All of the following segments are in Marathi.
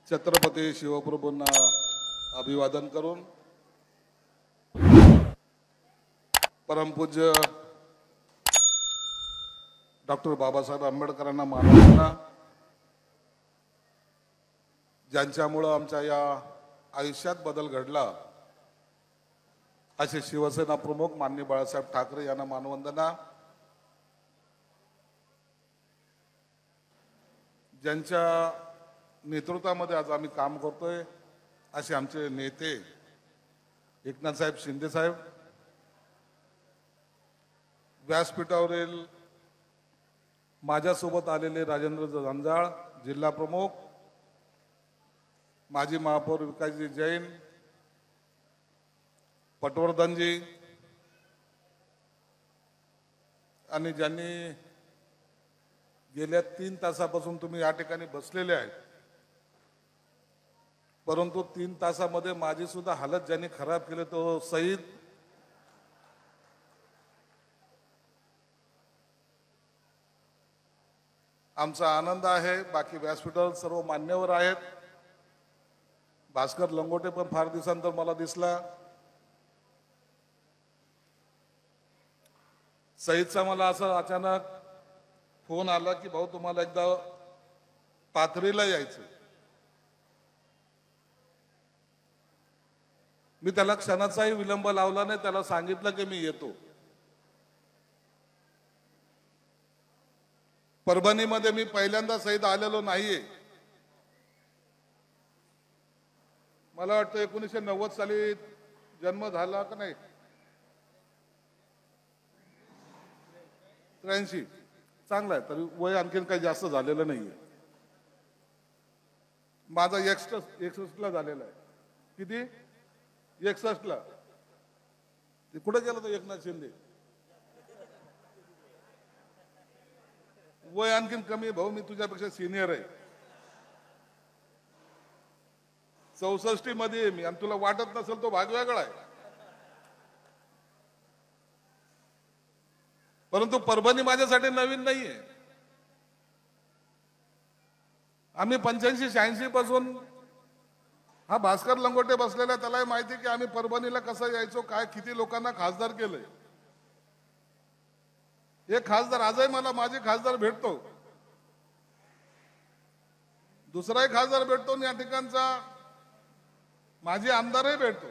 छत्रपती शिवप्रभूंना अभिवादन करून परमपूज्य डॉक्टर बाबासाहेब आंबेडकरांना मानवताना ज्यांच्यामुळे आमच्या या आयुष्यात बदल घडला असे शिवसेना प्रमुख माननीय बाळासाहेब ठाकरे यांना मानवंदना। ज्यांच्या नेतृत्वामध्ये आज आम्ही काम करतोय असे आमचे नेते एकनाथ साहेब शिंदे साहेब, व्यासपीठावरील माझ्यासोबत आलेले राजेंद्र जंजाळ जिल्हा प्रमुख, माजी महापौर विकासजी जैन, पटवर्धनजी आणि ज्यांनी गेल्या 3 तासापासून तुम्ही या ठिकाणी बसलेले आहेत, परंतु 3 तासामध्ये माझी सुद्धा हालत ज्यांनी खराब केली तो सईद, आमचा आनंद आहे। बाकी व्यासपीठावर सर्व मान्यवर आहेत। भास्कर लंगोटे पण फार दिवसांतर मला दिसला। सईदचा मला असं अचानक फोन आला की भाऊ तुम्हाला एकदा पाथरीला यायचं। मी त्याला क्षणाचाही विलंब लावला नाही, त्याला सांगितलं की मी येतो। परभणीमध्ये मी पहिल्यांदा सईद आलेलो नाहीये। मला वाटतं 1990 साली जन्म झाला का नाही, 83, चांगला आहे, तरी वय आणखीन काही जास्त झालेलं नाहीये। माझा 61 ला झालेला आहे। किती? 61 ला। ते कुठे गेला तो एकनाथ शिंदे? वय आणखीन कमी भाऊ, मी तुझ्यापेक्षा सिनियर आहे। 64 मध्ये मी, आणि तुला वाटत नसेल तो भाग वेगळा आहे। परंतु परभणी माझ्यासाठी नवीन नाहीये। आम्ही 85-86 पासून, हा भास्कर लंगोटे बसलेला त्यालाही माहिती की आम्ही परभणीला कसं यायचो, काय किती लोकांना खासदार केलंय। एक खासदार आजही मला माझे खासदार भेटतो, दुसराही खासदार भेटतो आणि या ठिकाणचा माझे आमदारही भेटतो।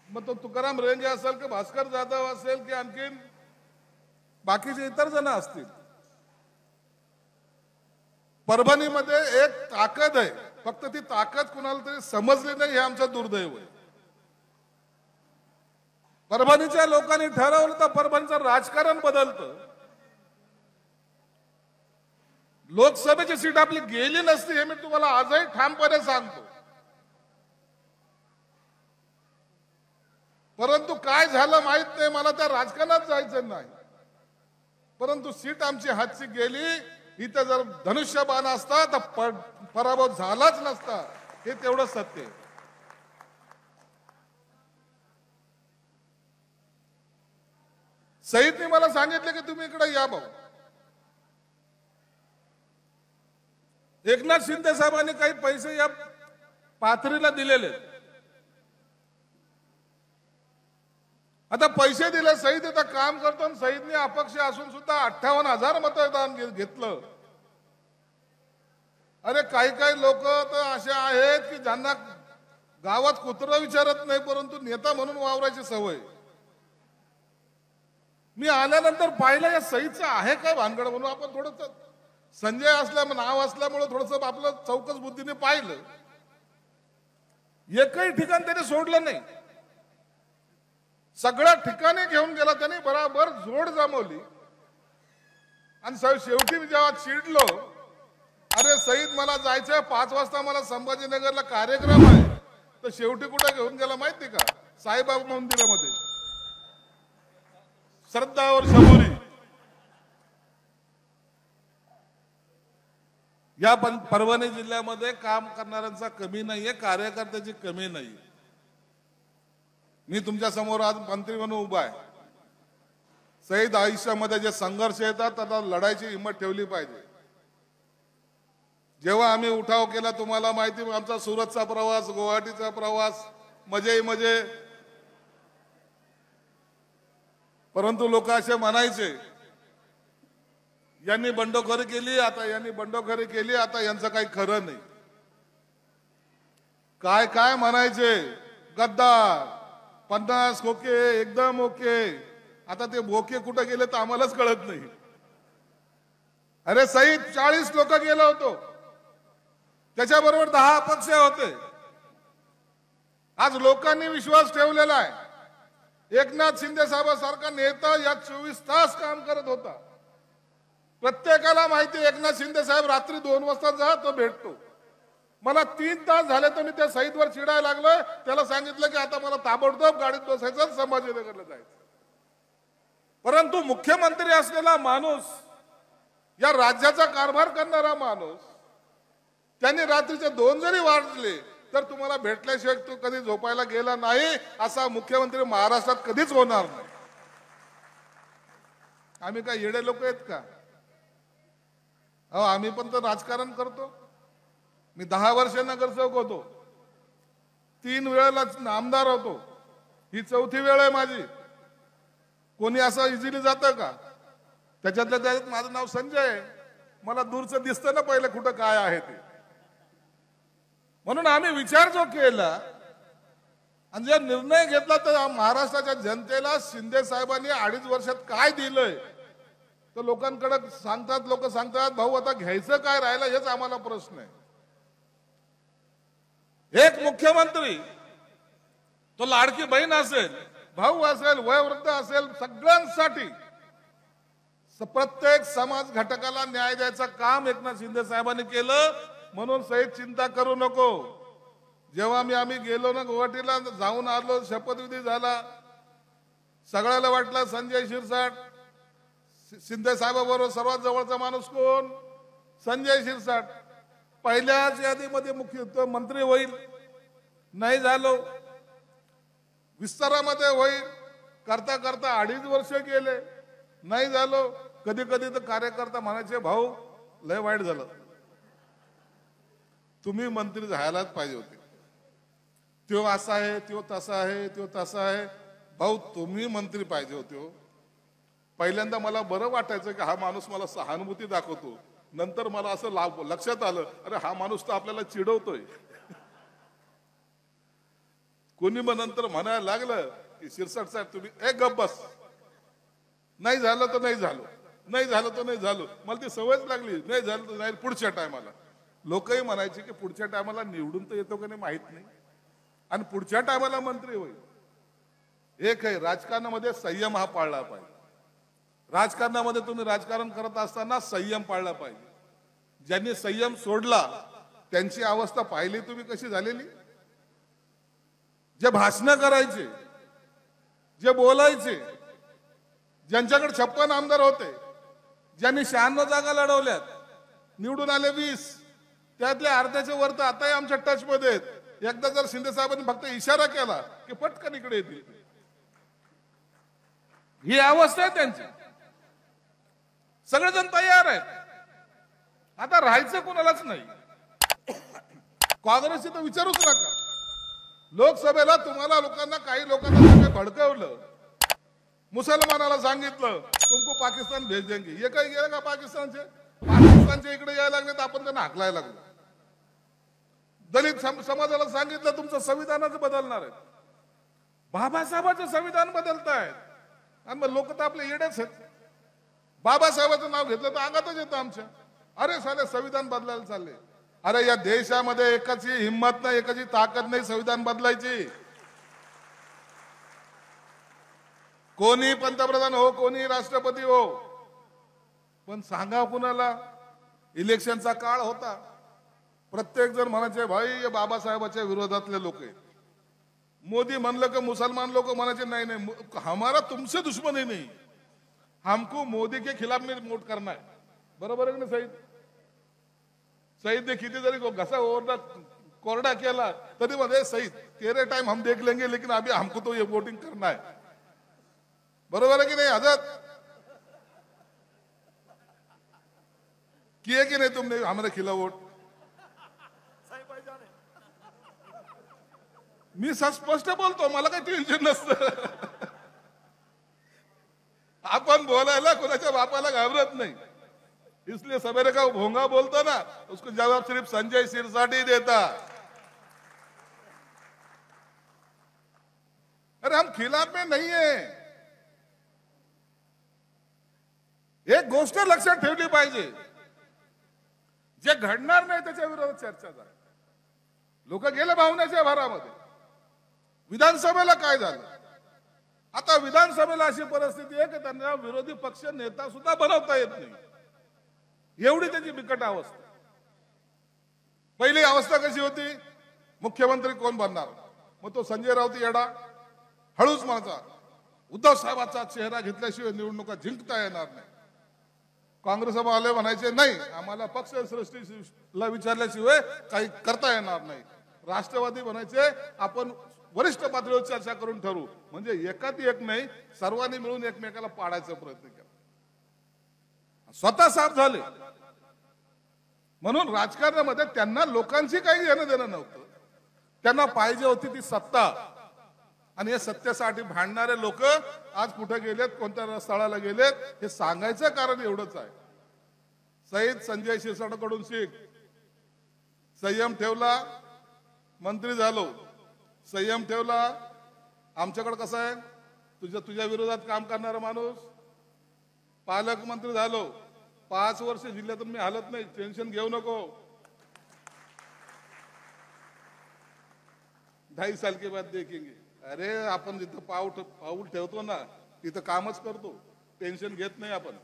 मग तो तुकाराम रेंगे असेल की भास्कर जाधव असेल की आणखीन बाकीचे इतर जण असतील। परभणीमध्ये एक ताकद आहे, फक्त ती ताकद कुणाला तरी समजली नाही, हे आमचं दुर्दैव आहे। परभणीच्या लोकांनी ठरवलं तर परभणीचं राजकारण बदलतं। लोकसभेची सीट आपली गेली नसती, हे मी तुम्हाला आजही ठामपणे सांगतो। परंतु काय झालं माहित नाही, मला त्या राजकारणात जायचं नाही, परंतु सीट आमची हातची गेली। इथं जर धनुष्यबाण असता तर पराभव झालाच नसता, हे तेवढं सत्य आहे। सईदने मला सांगितलं की तुम्ही इकडे या भाऊ। एकनाथ शिंदे साहेबांनी काही पैसे या पाथरीला दिलेले। आता पैसे दिले, सईद इथं काम करतो आणि सईदने अपक्ष असून सुद्धा 58,000 मतदान घेतलं। अरे काही लोक तर असे आहेत की ज्यांना गावात कुत्रं विचारत नाही, परंतु नेता म्हणून वावरायची सवय। मी आल्यानंतर पाहिलं या सईदचं आहे का भानगड, म्हणून आपण थोडस संजय असल्यामुळे नाव असल्यामुळे थोडस आपलं चौकस बुद्धीने पाहिलं। एकही ठिकाण त्याने सोडलं नाही, सगळ्या ठिकाणी घेऊन गेला त्याने, बराबर जोड जमवली। आणि शेवटी मी जेव्हा चिडलो, अरे सईद मला जायचंय 5 वाजता, मला संभाजीनगरला कार्यक्रम आहे, तर शेवटी कुठे घेऊन गेला माहिती का? साईबाबा मंदिरामध्ये, श्रद्धा और सबुरी। या परभणी जिल्ह्यामध्ये काम करणाऱ्यांचा कमी नाहीये, कार्यकर्त्याची कमी नाही। मी तुमच्या समोर आज मंत्री म्हणून उभा आहे। सईद आयुष्यामध्ये जे संघर्ष येतात त्याला लढायची हिंमत ठेवली पाहिजे। जेव्हा आम्ही उठाव केला तुम्हाला माहिती, आमचा सुरतचा प्रवास, गुवाहाटीचा प्रवास, मजे, परंतु लोक असे म्हणायचे यांनी बंडखोरी केली, आता यांचं काही खरं नाही. काय म्हणायचे, गद्दार, 50 ओके, एकदम ओके. आता ते बोके कुठे गेले तर आम्हालाच कळत नाही. अरे सईद 40 लोक गेलो होतो, त्याच्याबरोबर 10 अपक्ष होते. आज लोकांनी विश्वास ठेवलेला आहे. एकनाथ शिंदे साहेबांसारखा नेता या 24 तास काम करत होता. प्रत्येकाला माहिती एकनाथ शिंदे साहेब रात्री 2 वाजता जा तो भेटतो. मला 3 तास झाले तर मी त्या सईदवर चिडायला लागलोय. त्याला सांगितलं की आता मला ताबडतोब गाडीत बसायचं, संभाजीनगरला जायचं. परंतु मुख्यमंत्री असलेला माणूस, या राज्याचा कारभार करणारा माणूस, त्यांनी रात्रीचे 2 जरी वाजले तर तुम्हाला भेटल्याशिवाय तो कधी झोपायला गेला नाही, असा मुख्यमंत्री महाराष्ट्रात कधीच होणार नाही. आम्ही काय येडे लोक आहेत का? आम्ही पण तर राजकारण करतो. मी 10 वर्ष नगरसेवक होतो, 3 वेळेला आमदार होतो, ही 4थी वेळ आहे माझी. कोणी असं इझिली जातं का? त्याच्यात माझं नाव संजय आहे. मला दूरचं दिसतं ना पहिलं कुठं काय आहे ते. म्हणून आम्ही विचार जो केला आणि जो निर्णय घेतला तर महाराष्ट्राच्या जनतेला शिंदे साहेबांनी 2.5 वर्षात काय दिलंय तर लोक सांगतात भाऊ आता घ्यायचं काय राहिलं, हेच आम्हाला प्रश्न आहे. एक मुख्यमंत्री, तो लाडकी बहीण असेल, भाऊ असेल, वयोवृद्ध असेल, सगळ्यांसाठी प्रत्येक समाज घटकाला न्याय द्यायचं काम एकनाथ शिंदे साहेबांनी केलं. म्हणून सहित चिंता करू नको. जेव्हा आम्ही गेलो ना गुवाहाटीला, जाऊन आलो, शपथविधी झाला, सगळ्याला वाटलं संजय शिरसाट शिंदे साहेबाबरोबर सर्वात जवळचा माणूस कोण? संजय शिरसाट. पहिल्याच यादीमध्ये मुख्य मंत्री होईल, नाही झालो. विस्तारामध्ये होईल, करता 2.5 वर्ष गेले, नाही झालो. कधी तर कार्यकर्ता म्हणायचे भाऊ लय वाईट झालं, तुम्ही मंत्री झालाच पाहिजे होते. तो असा आहे, तो तसा आहे. भाऊ तुम्ही मंत्री पाहिजे होते. पहिल्यांदा मला बरं वाटायचं की हा माणूस मला सहानुभूती दाखवतो. नंतर मला असं लक्षात आलं, अरे हा माणूस तर आपल्याला चिडवतोय. कोणी मग नंतर म्हणायला लागलं की शिरसाट साहेब तुम्ही गप्प बस, नाही झालं तर नाही झालं, नाही झालं तर नाही झालं. मला ती सवयच लागली, नाही झालं तर नाही. पुढच्या टायमाला लोकही म्हणायचे की पुढच्या टायमाला निवडून तर येतो का नाही माहित नाही, आणि पुढच्या टायमाला मंत्री होईल. एक आहे, राजकारणामध्ये संयम हा पाळला पाहिजे. राजकारणामध्ये तुम्ही राजकारण करत असताना संयम पाळला पाहिजे. ज्यांनी संयम सोडला त्यांची अवस्था पाहिली तुम्ही कशी झालेली. जे भाषण करायचे, जे बोलायचे, ज्यांच्याकडे 56 आमदार होते, ज्यांनी 96 जागा लढवल्यात, निवडून आले 20, त्यातल्या अर्ध्याच्या वर तर आताही आमच्या टच मध्ये आहेत. एकदा जर शिंदे साहेबांनी फक्त इशारा केला की पटकन इकडे येतील. ही अवस्था आहे त्यांची. सगळेजण तयार आहेत. आता राहायचं कोणालाच नाही. काँग्रेसची तर विचारूच नका. लोकसभेला तुम्हाला काही लोकांना भडकवलं, मुसलमानाला सांगितलं तुमको पाकिस्तान भेज देंगे. हे काही गेलं का पाकिस्तानचे इकडे यायला लागले तर आपण त्यांना हाकलायला लागलो. दलित समाजाला सांगितलं तुमचं संविधानच बदलणार आहे. बाबासाहेबांचं संविधान बदलतायत आणि मग लोक तर आपले येडेच आहेत. बाबासाहेबांचं नाव घेतलं तर अंगातच येतं आमच्या. अरे साले संविधान बदलायला चालले. अरे या देशामध्ये एकाची हिंमत नाही, एकाची ताकद नाही संविधान बदलायची. कोणी पंतप्रधान हो, कोणी राष्ट्रपती हो, पण सांगा कुणाला. इलेक्शनचा काळ होता, प्रत्येक जण म्हणायचे भाई बाबासाहेबांच्या विरोधातले लोक आहेत. मोदी म्हणलं की मुसलमान लोक म्हणायचे नाही नाही हमारा तुमसे दुश्मनी नहीं, हमको मोदी के खिलाफ में वोट करना है. बरोबर आहे ना सईद? सईद ने किती जरी घसा ओरडा कोरडा केला तरी मध्ये सईद तेरे टाइम हम देख लेंगे लेकिन अभी हमको तो ये वोटिंग करना है. बरोबर है कि नहीं आजाद? किए कि नहीं तुमने हमारे खिलाफ वोट? मी स्पष्ट बोलतो, मला काही टेन्शन नसतं. आपण बोलायला कोणाच्या बापाला घाबरत नाही. इसलिए सवेरे का भोंगा बोलता ना, उसको जवाब सिर्फ संजय सिरसाट देता. अरे हम खिलाफ में नहीं है. एक गोष्ट लक्षात ठेवली पाहिजे, जे घडणार नाही त्याच्या विरोधात चर्चा झाली. लोक गेले भावनेच्या भरामध्ये. विधानसभेला काय झालं? आता विधानसभेला अशी परिस्थिती आहे की त्यांना विरोधी पक्ष नेता सुद्धा बनवता येत नाही, एवढी त्याची बिकट अवस्था. पहिली अवस्था कशी होती? मुख्यमंत्री कोण बनणार? मग तो संजय राऊत येडा हळूच म्हणायचा, उद्धव साहेबांचा चेहरा घेतल्याशिवाय निवडणुका जिंकता येणार नाही. काँग्रेसवाले म्हणायचे नाही, आम्हाला पक्ष सृष्टीला विचारल्याशिवाय काही करता येणार नाही. राष्ट्रवादी म्हणायचे आपण वरिष्ठ पातळीवर चर्चा करून ठरवू. म्हणजे एकात एक नाही, सर्वांनी मिळून एकमेकाला पाडायचा प्रयत्न केला. स्वतः साफ झाले. म्हणून राजकारणामध्ये त्यांना लोकांशी काही घेणं देणं नव्हतं. त्यांना पाहिजे होती ती सत्ता. आणि या सत्तेसाठी भांडणारे लोक आज कुठे गेलेत, कोणत्या स्थळाला गेलेत, हे सांगायचं कारण एवढंच आहे. सईद संजय शिरसाटकडून शिक. संयम ठेवला, मंत्री झालो. संयम ठेवला. आमच्याकडे कसं आहे, तुझ्या विरोधात काम करणारा माणूस पालकमंत्री झालो. 5 वर्ष जिल्ह्यातून मी हलत नाही, टेन्शन घेऊ नको. 2.5 साल के बाद देखेंगे. अरे आपण जिथं पाऊल ठेवतो ना, तिथं कामच करतो, टेन्शन घेत नाही आपण.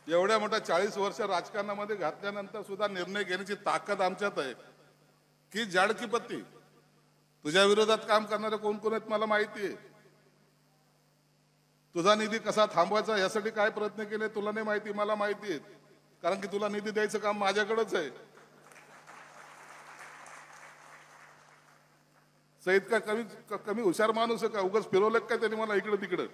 एवढ्या मोठ्या 40 वर्ष राजकारणामध्ये घातल्यानंतर सुद्धा निर्णय घेण्याची ताकद आमच्यात आहे की जाड की पत्ती. तुझ्या विरोधात काम करणारे कोण कोण आहेत मला माहिती आहे. तुझा निधी कसा थांबवायचा यासाठी काय प्रयत्न केले तुला नाही माहिती, मला माहिती आहे. कारण की तुला निधी द्यायचं काम माझ्याकडेच आहे. सईद का कमी हुशार माणूस आहे का? उगाच फिरवलं काय त्यांनी मला इकडे तिकडे?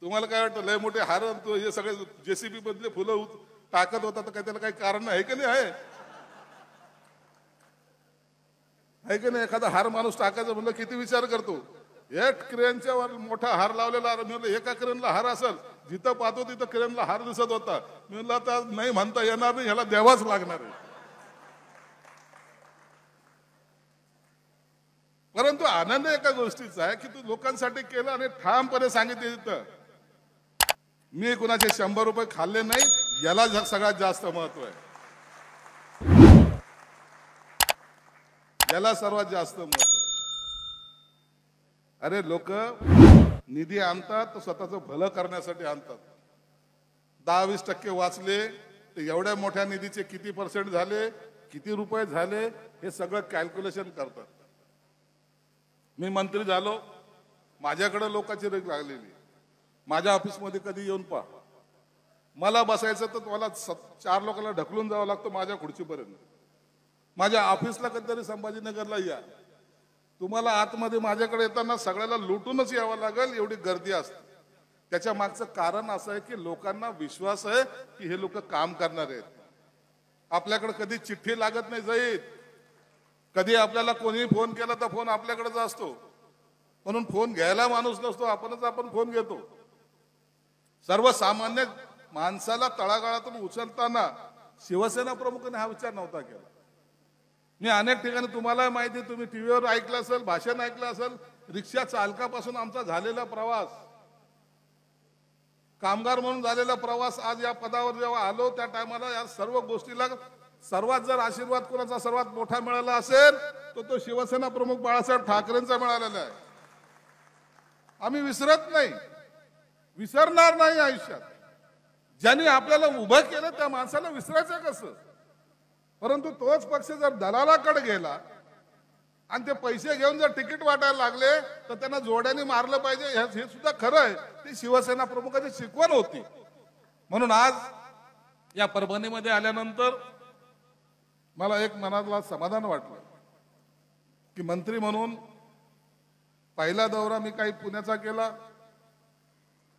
तुम्हाला काय वाटतं लय मोठे हार हे सगळे जेसीबी मधले फुलं टाकत होता तर काय त्याला काही कारण आहे का नाही? आहे की नाही? एखादा हार माणूस टाकायचा म्हणलं किती विचार करतो. एक क्रेनच्या वर मोठा हार लावलेला, मी म्हणलं एका क्रेनला हार असेल, जिथं पाहतो तिथं क्रेनला हार दिसत होता. मी म्हणलं आता नाही म्हणता येणार नाही, ह्याला द्यावाच लागणार आहे. परंतु आनंद एका गोष्टीचा आहे की तू लोकांसाठी केलं आणि ठामपणे सांगितले तिथं मी कुणाचे 100 रुपये खाल्ले नाही, याला सगळ्यात जास्त महत्व आहे. याला सर्वात जास्त महत्व आहे. अरे लोक निधी आणतात तर स्वतःचं भलं करण्यासाठी आणतात. 10-20% वाचले तर एवढ्या मोठ्या निधीचे किती % झाले, किती रुपये झाले, हे सगळं कॅल्क्युलेशन करतात. मी मंत्री झालो, माझ्याकडे लोकांची रेग लागलेली. माझ्या ऑफिसमध्ये कधी येऊन पहा, मला बसायचं तर मला 4 लोकांना ढकलून जावं लागतं माझ्या खुर्चीपर्यंत. माझ्या ऑफिसला कधीतरी संभाजीनगरला या, तुम्हाला आतमध्ये माझ्याकडे येताना सगळ्याला लुटूनच यावं लागेल, एवढी गर्दी असते. त्याच्या मागचं कारण असं आहे की लोकांना विश्वास आहे की हे लोक काम करणार आहेत. आपल्याकडे कधी चिठ्ठी लागत नाही जाईल, कधी आपल्याला कोणी फोन केला तर फोन आपल्याकडेच असतो. म्हणून फोन घ्यायला माणूस नसतो, आपण फोन घेतो. सर्वसामान्य माणसाला तळागाळातून उचलताना शिवसेना प्रमुखांनी हा विचार नव्हता केला. मी अनेक ठिकाणी तुम्हाला माहिती, तुम्ही टीव्हीवर ऐकलं असेल, भाषण ऐकलं असेल, रिक्षा चालकापासून आमचा झालेला प्रवास, कामगार म्हणून झालेला प्रवास, आज या पदावर जेव्हा आलो त्या टायमाला या सर्व गोष्टीला सर्वात जर आशीर्वाद कोणाचा सर्वात मोठा मिळाला असेल तर तो शिवसेना प्रमुख बाळासाहेब ठाकरेंचा मिळालेला आहे. आम्ही विसरत नाही, विसरणार नाही आयुष्यात. ज्यांनी आपल्याला उभं केलं त्या माणसाला विसरायचं कसं? परंतु तोच पक्ष जर दलालाकडे गेला आणि ते पैसे घेऊन जर तिकीट वाटायला लागले तर त्यांना जोड्याने मारलं पाहिजे, हे सुद्धा खरं आहे. ती शिवसेना प्रमुखाची शिकवण होती. म्हणून आज या परभणीमध्ये आल्यानंतर मला एक मनातला समाधान वाटलं की मंत्री म्हणून पहिला दौरा मी काही पुण्याचा केला,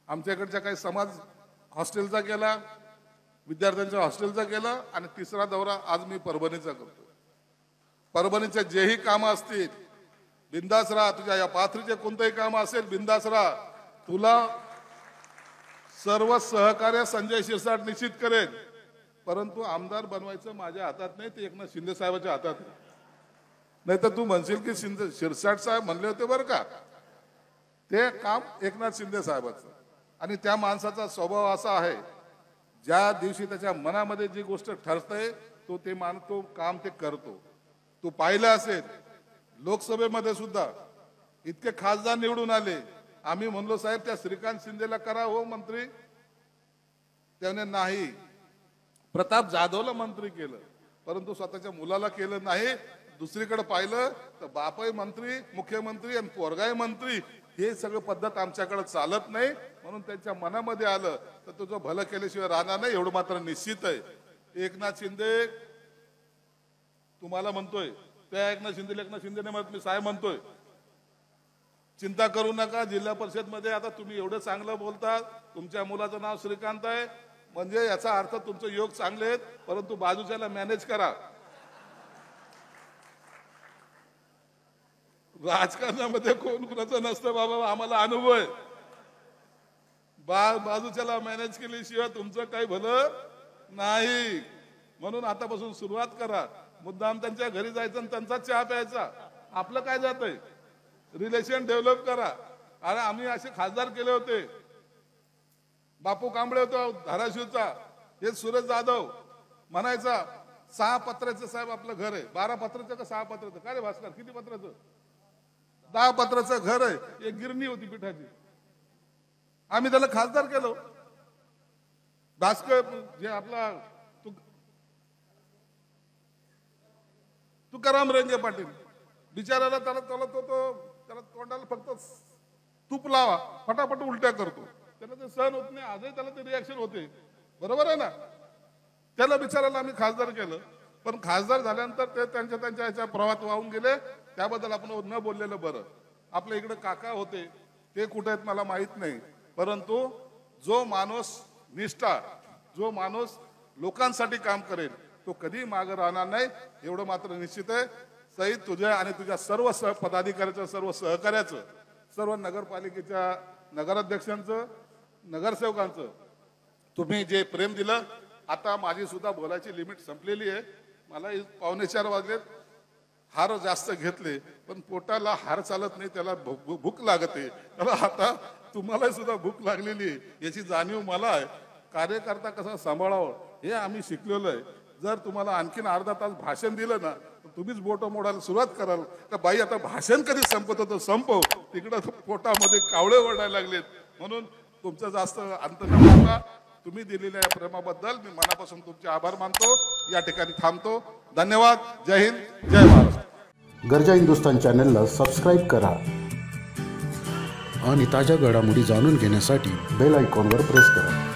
आमच्याकडच्या काही समाज हॉस्टेलचा केला, विद्यार्थ्यांच्या हॉस्टेलचा केला आणि तिसरा दौरा आज मी परभणीचा करतो. परभणीचे जेही कामं असतील बिंदास राहा. तुझ्या या पाथरीचे कोणतेही काम असेल बिंदास राहा. तुला सर्व सहकार्य संजय शिरसाट निश्चित करेल. परंतु आमदार बनवायचं माझ्या हातात नाही, ते एकनाथ शिंदे साहेबांच्या हातात आहे. नाही तर तू म्हणशील की शिरसाट साहेब म्हणले होते बरं का, ते काम एकनाथ शिंदे साहेबांचं. आणि त्या माणसाचा स्वभाव असा आहे, ज्या दिवशी त्याच्या मनामध्ये जी गोष्ट ठरते तो ते मानतो, काम ते करतो. तू पाहिलं असेल लोकसभेमध्ये सुद्धा इतके खासदार निवडून आले, आम्ही म्हणलो साहेब त्या श्रीकांत शिंदेला करा हो मंत्री, त्याने नाही. प्रताप जाधवला मंत्री केलं परंतु स्वतःच्या मुलाला केलं नाही. दुसरीकडे पाहिलं तर बापही मंत्री, मुख्यमंत्री आणि पोरगाही मंत्री, हे सगळं पद्धत आमच्याकडे चालत नाही. म्हणून त्यांच्या मनामध्ये आलं तर तुझं भलं केल्याशिवाय राहणार नाही, एवढं मात्र निश्चित आहे. एकनाथ शिंदे तुम्हाला म्हणतोय, त्या एकनाथ शिंदे म्हणत मी साहेब म्हणतोय, चिंता करू नका. जिल्हा परिषद मध्ये आता तुम्ही एवढं चांगलं बोलता, तुमच्या मुलाचं नाव श्रीकांत आहे म्हणजे याचा अर्थ तुमचे योग चांगले आहेत, परंतु बाजूच्याला मॅनेज करा. राजकारणामध्ये कोण कुणाचं नसतं बाबा, आम्हाला अनुभव आहे. बाजूच्याला मॅनेज केल्याशिवाय तुमचं काही भलं नाही. म्हणून आतापासून सुरुवात करा. मुद्दाम त्यांच्या घरी जायचं आणि त्यांचा चहा प्यायचा, आपलं काय जातंय. रिलेशन डेव्हलप करा. अरे आम्ही असे खासदार केले होते, बापू कांबळे होतो धाराशिवचा, हे सुरेश जाधव म्हणायचा 6 पत्राचं साहेब आपलं घर आहे. 12 पत्राचं का 6 पत्राचं, काय रे भास्कर किती पत्राचं, 10 पत्राचं घर आहे. एक गिरणी होती पिठाची, आम्ही त्याला खासदार केलं. भास्कर जे आपला तुकाराम रेंगे पाटील बिचाराला त्याला तोंडाला फक्त तूप लावा, फटाफट उलट्या करतो. त्याला ते सहन होत नाही, आजही त्याला ते रिॲक्शन होते. बरोबर आहे ना. त्याला बिचाराला आम्ही खासदार केलं, पण खासदार झाल्यानंतर ते त्यांच्या ह्याच्या प्रवाहात वाहून गेले. त्याबद्दल आपण न बोललेलं बरं. आपल्या इकडे काका होते, ते कुठे आहेत मला माहित नाही, परंतु जो माणूस निष्ठा, जो माणूस लोकांसाठी काम करेल तो कधी मागे राहणार नाही, एवढं मात्र निश्चित आहे. सईद तुझ्या आणि तुझ्या सर्व पदाधिकाऱ्याचं, सर्व सहकार्याचं, सर्व नगरपालिकेच्या नगराध्यक्षांचं, नगरसेवकांचं तुम्ही जे प्रेम दिलं. आता माझी सुद्धा बोलायची लिमिट संपलेली आहे. मला 3:45 वाजलेत. हार जास्त घेतले पण पोटाला हार चालत नाही, त्याला भूक लागते. त्याला आता तुम्हाला सुद्धा भूक लागलेली आहे याची जाणीव मला आहे. कार्यकर्ता कसा सांभाळावं हे आम्ही शिकलेलो आहे. जर तुम्हाला आणखीन अर्धा तास भाषण दिलं ना तर तुम्हीच बोटं मोडायला सुरुवात कराल का बाई आता भाषण कधी संपत होतं संपव. तिकडं पोटामध्ये कावळे ओरडायला लागलेत. म्हणून तुमचं जास्त अंत न करता तुम्ही दिलेल्या या प्रेमाबद्दल मी मनापासून तुमचे आभार मानतो. या ठिकाणी थांबतो. धन्यवाद. जय हिंद, जय महाराष्ट्र. गर्जा हिंदुस्तान चॅनलला सबस्क्राईब करा आणि ताज्या घडामोडी जाणून घेण्यासाठी बेल आयकॉनवर प्रेस करा.